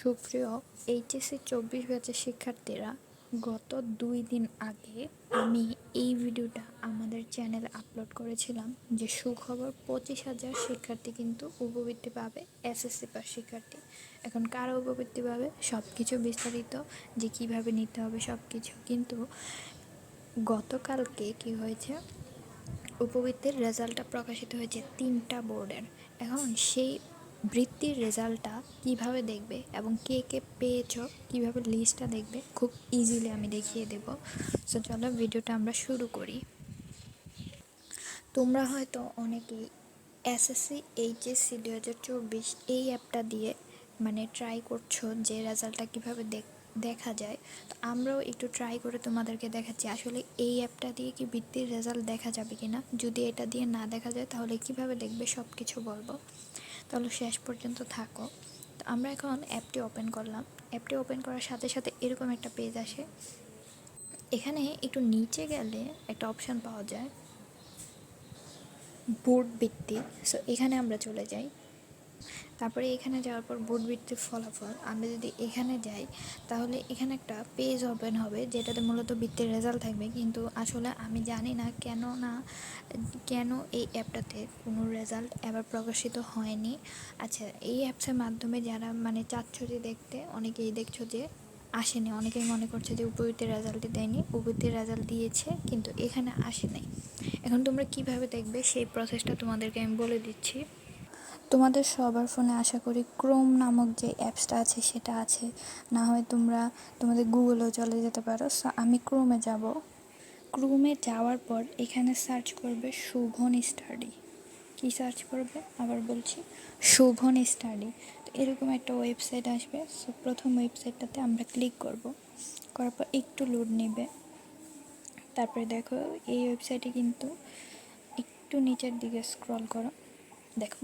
সুপ্রিয় এইচএসসি 24 ব্যাচের শিক্ষার্থীরা, গত 2 দিন আগে আমি এই ভিডিওটা আমাদের চ্যানেলে আপলোড করেছিলাম যে সুখবর 25,000 শিক্ষার্থী কিন্তু উপবৃত্তি পাবে। এসএসসি পাস শিক্ষার্থী এখন কারা উপবৃত্তি পাবে সব কিছু বিস্তারিত, যে কিভাবে নিতে হবে সব কিছু। কিন্তু গতকালকে কি হয়েছে, উপবৃত্তির রেজাল্টটা প্রকাশিত হয়েছে 3টা বোর্ডের। এখন সেই বৃত্তির রেজাল্টটা কিভাবে দেখবে এবং কে কে পেয়েছো কিভাবে লিস্টটা দেখবে খুব ইজিলি আমি দেখিয়ে দেব। সো চলো ভিডিওটা আমরা শুরু করি। তোমরা হয়তো অনেকেই এসএসসি এইচএসসি 2024 এই অ্যাপটা দিয়ে ট্রাই করছো যে রেজাল্টটা কীভাবে দেখা যায়। তো আমরাও একটু ট্রাই করে তোমাদেরকে দেখাচ্ছি আসলে এই অ্যাপটা দিয়ে কি বৃত্তির রেজাল্ট দেখা যাবে কি না। যদি এটা দিয়ে না দেখা যায় তাহলে কিভাবে দেখবে সব কিছু বলবো, তাহলে শেষ পর্যন্ত থাকো। তো আমরা এখন অ্যাপটি ওপেন করলাম। অ্যাপটি ওপেন করার সাথে সাথে এরকম একটা পেজ আসে। এখানে একটু নিচে গেলে একটা অপশান পাওয়া যায় বোর্ড ভিত্তিক। সো এখানে আমরা চলে যাই। তারপরে এখানে যাওয়ার পর বোর্ড ভিত্তিক ফলাফল আমরা যদি এখানে যাই তাহলে এখানে একটা পেজ ওপেন হবে যেটাতে মূলত বৃত্তির রেজাল্ট থাকবে। কিন্তু আসলে আমি জানি না কেন এই অ্যাপটাতে কোনো রেজাল্ট এবার প্রকাশিত হয়নি। আচ্ছা, এই অ্যাপসের মাধ্যমে যারা চাচ্ছ যে দেখতে, অনেকেই দেখছো যে আসেনি, অনেকেই মনে করছে যে উপবৃত্তির রেজাল্টই দেয়নি, উপবৃত্তির রেজাল্ট দিয়েছে কিন্তু এখানে আসে নাই। এখন তোমরা কিভাবে দেখবে সেই প্রসেসটা তোমাদেরকে আমি বলে দিচ্ছি। তোমাদের সবার ফোনে আশা করি ক্রোম নামক যে অ্যাপসটা আছে সেটা আছে, না হয় তোমরা তোমাদের গুগলেও চলে যেতে পারো। সো আমি ক্রোমে যাব। ক্রোমে যাওয়ার পর এখানে সার্চ করবে শোভন স্টাডি। কি সার্চ করবে আবার বলছি, শোভন স্টাডি। তো এরকম একটা ওয়েবসাইট আসবে। সো প্রথম ওয়েবসাইটটাতে আমরা ক্লিক করব। করার পর একটু লোড নেবে। তারপরে দেখো এই ওয়েবসাইটে কিন্তু একটু নিচের দিকে স্ক্রল করো, দেখো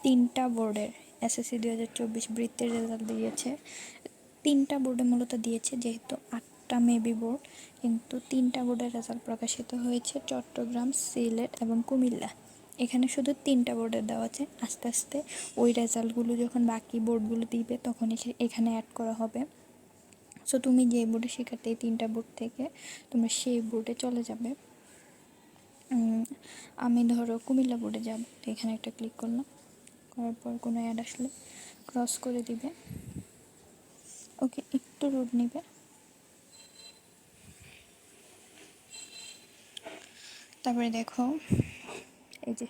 3টা বোর্ডের এসএসসি 2024 বৃত্তির রেজাল্ট দিয়েছে। 3টা বোর্ডে মূলত দিয়েছে, যেহেতু 8টা মেবি বোর্ড, কিন্তু 3টা বোর্ডের রেজাল্ট প্রকাশিত হয়েছে চট্টগ্রাম, সিলেট এবং কুমিল্লা। এখানে শুধু 3টা বোর্ডের দেওয়া আছে। আস্তে আস্তে ওই রেজাল্টগুলো যখন বাকি বোর্ডগুলো দিবে তখন এখানে অ্যাড করা হবে। সো তুমি যে বোর্ডে শিক্ষার্থী, এই 3টা বোর্ড থেকে তোমরা সেই বোর্ডে চলে যাবে। আমি ধরো কুমিল্লা বোর্ডে যাব, তো এখানে একটা ক্লিক করলাম। করার পর কোনো অ্যাড আসলে ক্রস করে দিবে। ওকে, একটু রোড নেবে। তারপরে দেখো এই যে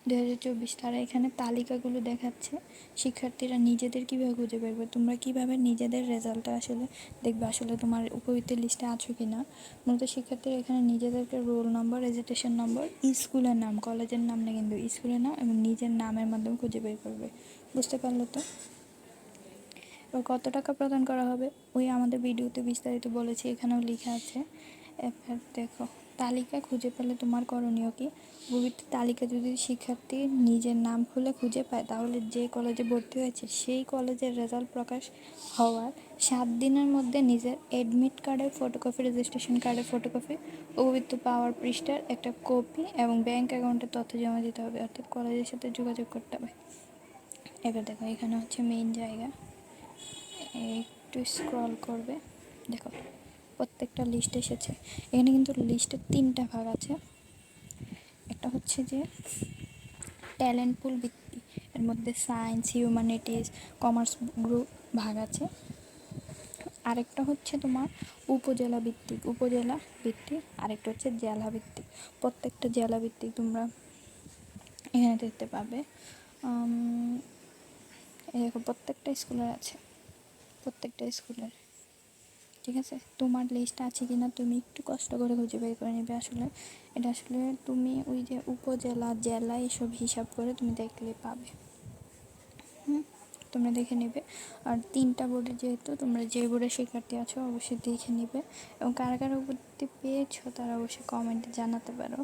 2024 তারা এখানে তালিকাগুলো দেখাচ্ছে। শিক্ষার্থীরা নিজেদের কীভাবে খুঁজে বের করবে, তোমরা কীভাবে নিজেদের রেজাল্টটা আসলে দেখবে আসলে তোমার উপবৃত্তির লিস্টে আছো কি না। মূলত শিক্ষার্থীরা এখানে নিজেদেরকে রোল নম্বর, রেজিস্ট্রেশন নম্বর, স্কুলের নাম, কলেজের নাম না কিন্তু স্কুলের নাম এবং নিজের নামের মাধ্যমে খুঁজে বের করবে। বুঝতে পারলো তো? এবার কত টাকা প্রদান করা হবে ওই আমাদের ভিডিওতে বিস্তারিত বলেছি, এখানেও লেখা আছে। এবার দেখো তালিকা খুঁজে পেলে তোমার করণীয় কি। উপবৃত্তির তালিকা যদি শিক্ষার্থী নিজের নাম খুলে খুঁজে পায় তাহলে যে কলেজে ভর্তি হয়েছে সেই কলেজের রেজাল্ট প্রকাশ হওয়ার 7 দিনের মধ্যে নিজের অ্যাডমিট কার্ডের ফটোকপি, রেজিস্ট্রেশন কার্ডের ফটোকপি, উপবৃত্তি পাওয়ার পৃষ্ঠার একটা কপি এবং ব্যাংক অ্যাকাউন্টের তথ্য জমা দিতে হবে, অর্থাৎ কলেজের সাথে যোগাযোগ করতে হবে। এবার দেখো এখানে হচ্ছে মেইন জায়গা, একটু স্ক্রল করবে, দেখো প্রত্যেকটা লিস্ট এসেছে। এখানে কিন্তু লিস্টের 3টা ভাগ আছে। একটা হচ্ছে যে ট্যালেন্ট পুল ভিত্তি, এর মধ্যে সায়েন্স, হিউম্যানিটিস, কমার্স গ্রুপ ভাগ আছে। আরেকটা হচ্ছে তোমার উপজেলা ভিত্তিক, আরেকটা হচ্ছে জেলা ভিত্তিক। প্রত্যেকটা জেলা ভিত্তিক তোমরা এখানে দেখতে পাবে। এরকম প্রত্যেকটা স্কুলের আছে, প্রত্যেকটা স্কুলের। ঠিক আছে, তোমার লিস্ট আছে কি না তুমি একটু কষ্ট করে খুঁজে বের করে নেবে। এটা আসলে তুমি ওই যে উপজেলা, জেলা এসব হিসাব করে তুমি দেখলে পাবে। তোমরা দেখে নেবে। আর 3টা বোর্ডে যেহেতু তোমরা যে বোর্ডের শিক্ষার্থী আছো অবশ্যই দেখে নেবে, এবং কারা কারা উপস্থিতি পেয়েছো তারা অবশ্যই কমেন্টে জানাতে পারো।